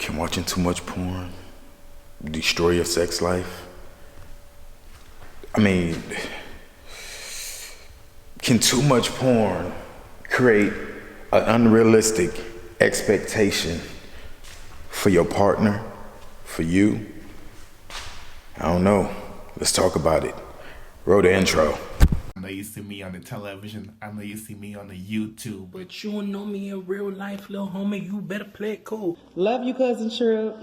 Can watching too much porn destroy your sex life? I mean, can too much porn create an unrealistic expectation for your partner, for you? I don't know. Let's talk about it. Roll the intro. I know you see me on the television. I know you see me on the YouTube. But you don't know me in real life, little homie. You better play it cool. Love you, cousin Tripp.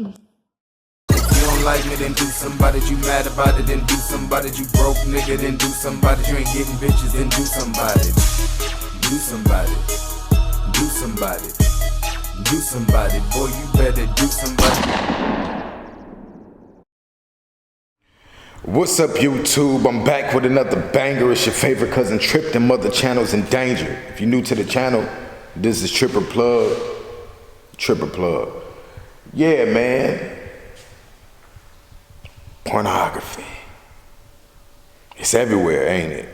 If you don't like me, then do somebody. You mad about it, then do somebody. You broke nigga, then do somebody. You ain't getting bitches, then do somebody. Do somebody. Do somebody. Do somebody. Boy, you better do somebody. What's up, YouTube? I'm back with another banger. It's your favorite cousin Tripp. Them other channels in danger. If you're new to the channel, this is Tripper Plug. Tripper Plug. Yeah, man. Pornography. It's everywhere, ain't it?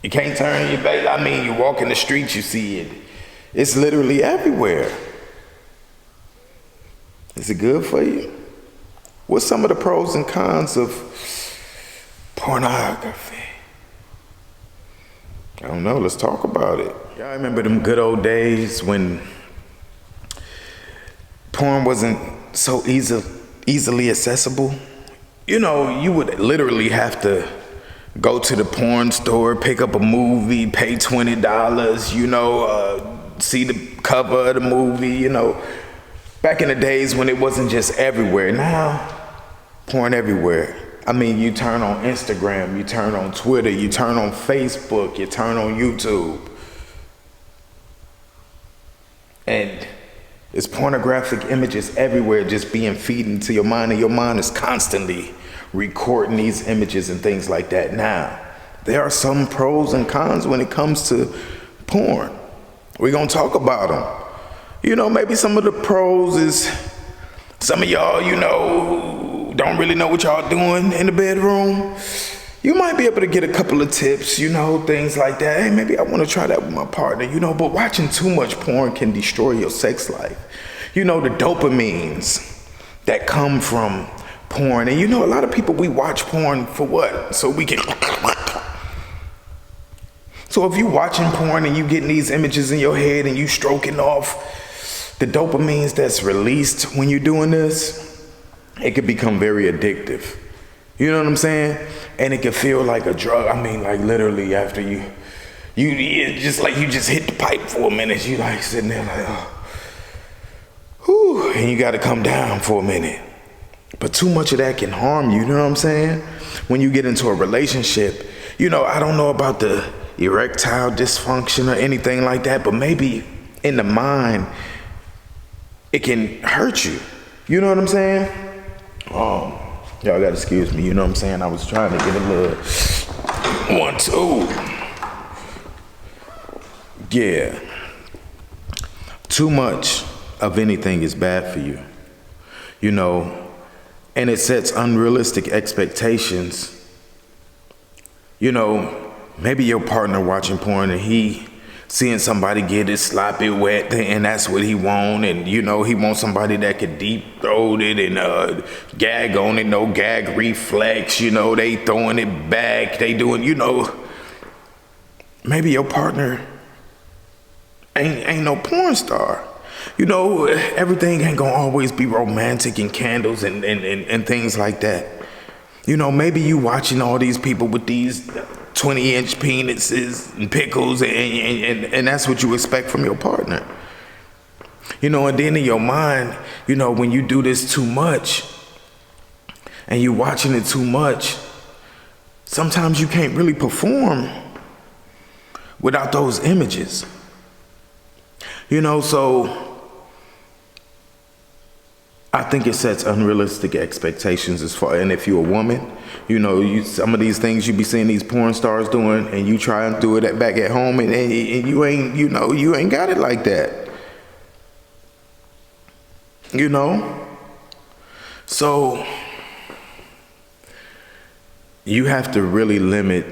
You can't turn your back. I mean, you walk in the streets, you see it. It's literally everywhere. Is it good for you? What's some of the pros and cons of pornography? I don't know, let's talk about it. Y'all remember them good old days when porn wasn't so easily accessible? You know, you would literally have to go to the porn store, pick up a movie, pay $20, see the cover of the movie, Back in the days when it wasn't just everywhere. Now, porn everywhere. I mean, you turn on Instagram, you turn on Twitter, you turn on Facebook, you turn on YouTube. And there's pornographic images everywhere just being feed into your mind, and your mind is constantly recording these images and things like that. Now, there are some pros and cons when it comes to porn. We're gonna talk about them. Maybe some of the pros is some of y'all, who don't really know what y'all doing in the bedroom. You might be able to get a couple of tips, things like that. Hey, maybe I want to try that with my partner, but watching too much porn can destroy your sex life. The dopamines that come from porn. And a lot of people, we watch porn for what? So we can... So if you watching porn and you getting these images in your head and you stroking off the dopamines that's released when you're doing this, it could become very addictive. You know what I'm saying? And it can feel like a drug. I mean, like literally after it's just like you just hit the pipe for a minute. You like sitting there like, oh, whew, and you got to come down for a minute. But too much of that can harm you. You know what I'm saying? When you get into a relationship, I don't know about the erectile dysfunction or anything like that, but maybe in the mind, it can hurt you. You know what I'm saying? Y'all gotta excuse me, you know what I'm saying? I was trying to get a little 1-2. Yeah. Too much of anything is bad for you. And it sets unrealistic expectations. Maybe your partner watching porn and he seeing somebody get his sloppy wet and that's what he want, and he wants somebody that could deep throat it and gag on it, no gag reflex, they throwing it back, they doing, maybe your partner ain't no porn star. Everything ain't gonna always be romantic and candles and things like that. Maybe you watching all these people with these 20-inch penises and pickles and that's what you expect from your partner. And then in your mind, when you do this too much and you're watching it too much, sometimes you can't really perform without those images. So I think it sets unrealistic expectations and if you're a woman, some of these things you be seeing these porn stars doing and you try and do it back at home and you ain't, you ain't got it like that. So you have to really limit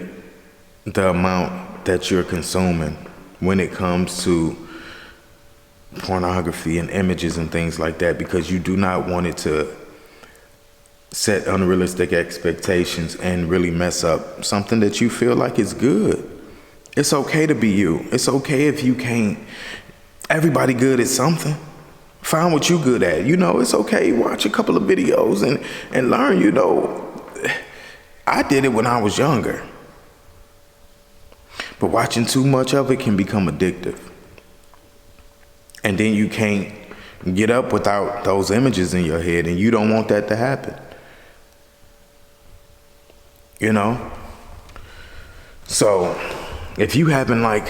the amount that you're consuming when it comes to pornography and images and things like that because you do not want it to set unrealistic expectations and really mess up something that you feel like is good. It's okay to be you. It's okay if you can't. Everybody good at something. Find what you good at. It's okay. Watch a couple of videos and learn, I did it when I was younger. But watching too much of it can become addictive. And then you can't get up without those images in your head, and you don't want that to happen. So if you having like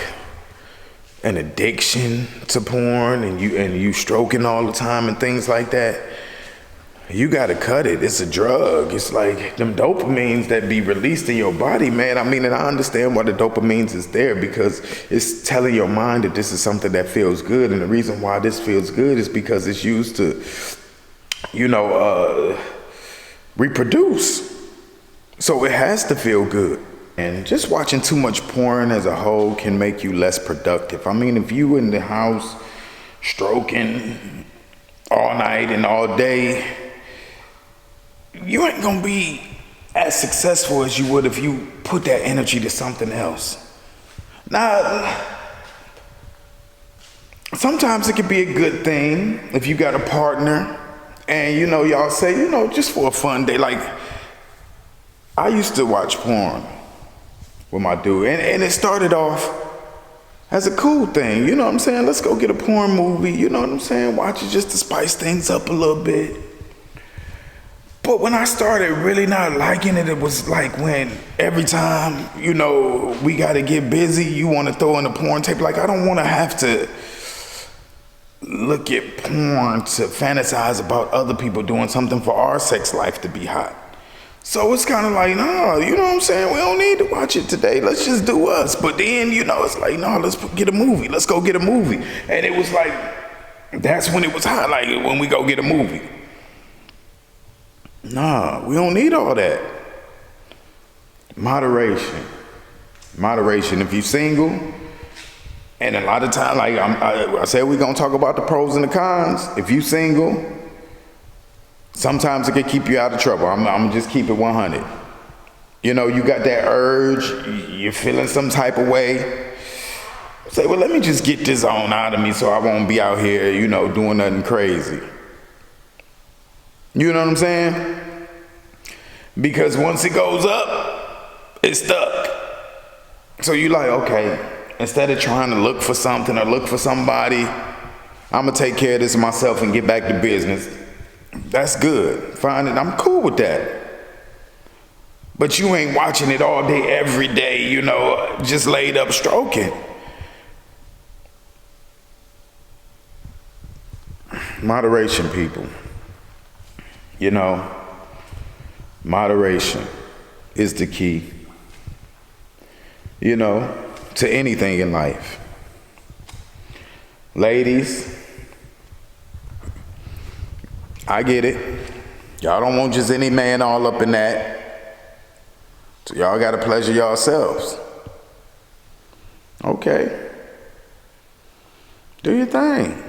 an addiction to porn and you stroking all the time and things like that, you gotta cut it. It's a drug. It's like them dopamines that be released in your body, man. And I understand why the dopamines is there because it's telling your mind that this is something that feels good. And the reason why this feels good is because it's used to, reproduce. So it has to feel good. And just watching too much porn as a whole can make you less productive. If you in the house stroking all night and all day, you ain't gonna be as successful as you would if you put that energy to something else. Now, sometimes it could be a good thing if you got a partner and y'all say, just for a fun day. Like, I used to watch porn with my dude, and it started off as a cool thing, let's go get a porn movie, watch it just to spice things up a little bit. But when I started really not liking it, it was like when every time, we gotta get busy, you wanna throw in a porn tape. Like, I don't wanna have to look at porn to fantasize about other people doing something for our sex life to be hot. So it's kind of like, no, we don't need to watch it today. Let's just do us. But then, it's like, no, let's get a movie. Let's go get a movie. And it was like, that's when it was hot, like when we go get a movie. Nah, we don't need all that. Moderation. If you're single, and a lot of time, like I said, we're going to talk about the pros and the cons. If you're single, sometimes it can keep you out of trouble. I'm gonna just keep it 100. You got that urge, you're feeling some type of way. Say, well, let me just get this on out of me so I won't be out here, doing nothing crazy. You know what I'm saying? Because once it goes up, it's stuck. So you like, okay, instead of trying to look for something or look for somebody, I'm gonna take care of this myself and get back to business. That's good. Fine, I'm cool with that. But you ain't watching it all day, every day, just laid up stroking. Moderation, people. Moderation is the key, to anything in life. Ladies, I get it. Y'all don't want just any man all up in that. So y'all gotta pleasure yourselves. Okay. Do your thing.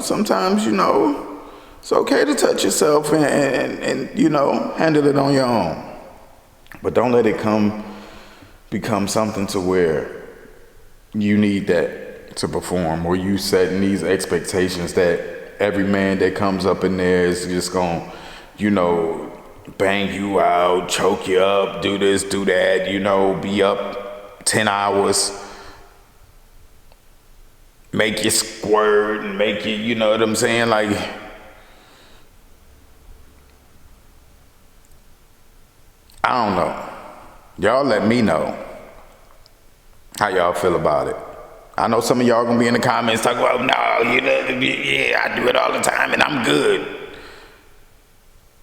Sometimes, it's okay to touch yourself and handle it on your own. But don't let it become something to where you need that to perform, or you setting these expectations that every man that comes up in there is just gonna, bang you out, choke you up, do this, do that, be up 10 hours, make you squirt and make you, you know what I'm saying? Like, I don't know. Y'all let me know how y'all feel about it. I know some of y'all gonna be in the comments talking about, no, yeah, I do it all the time and I'm good.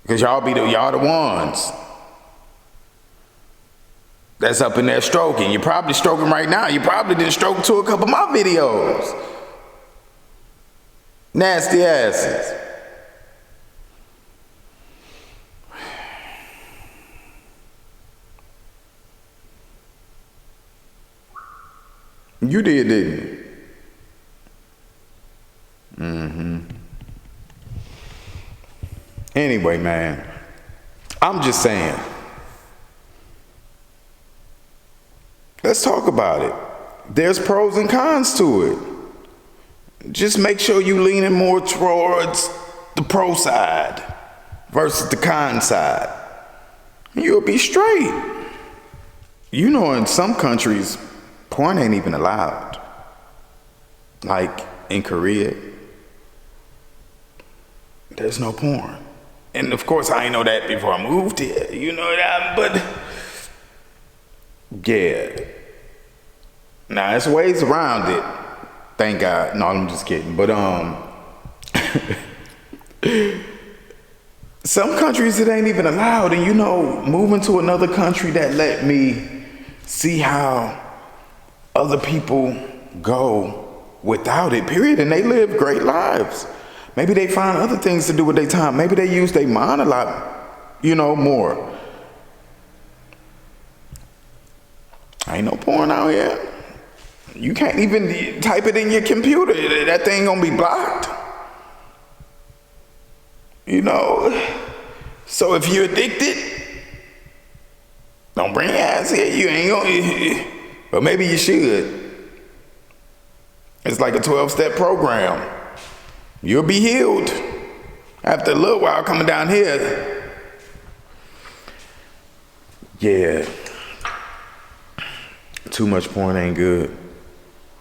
Because y'all the ones that's up in there stroking. You're probably stroking right now. You probably didn't stroke to a couple of my videos. Nasty asses. You did, didn't you? Anyway, man, I'm just saying, let's talk about it. There's pros and cons to it. Just make sure you leaning more towards the pro side versus the con side. You'll be straight. You know, in some countries, porn ain't even allowed. Like in Korea, there's no porn. And of course, I ain't know that before I moved here. You know that, but yeah. Now, there's ways around it. Thank God. No, I'm just kidding. But some countries it ain't even allowed. And you know, moving to another country that let me see how other people go without it, period. And they live great lives. Maybe they find other things to do with their time. Maybe they use their mind a lot, you know, more. Ain't no porn out here. You can't even type it in your computer. That thing gonna be blocked. You know? So if you're addicted, don't bring your ass here. You ain't gonna, but maybe you should. It's like a 12-step program. You'll be healed after a little while coming down here. Yeah. Too much porn ain't good.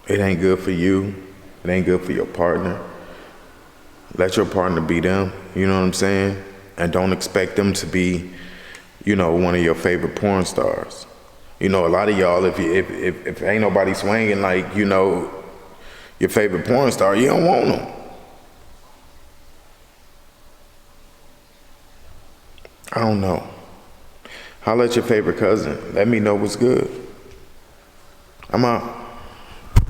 It ain't good for you. It ain't good for your partner. Let your partner be them, you know what I'm saying? And don't expect them to be, you know, one of your favorite porn stars. You know, a lot of y'all, if ain't nobody swinging like, you know, your favorite porn star, you don't want them. I don't know. Holla at your favorite cousin. Let me know what's good. I'm out.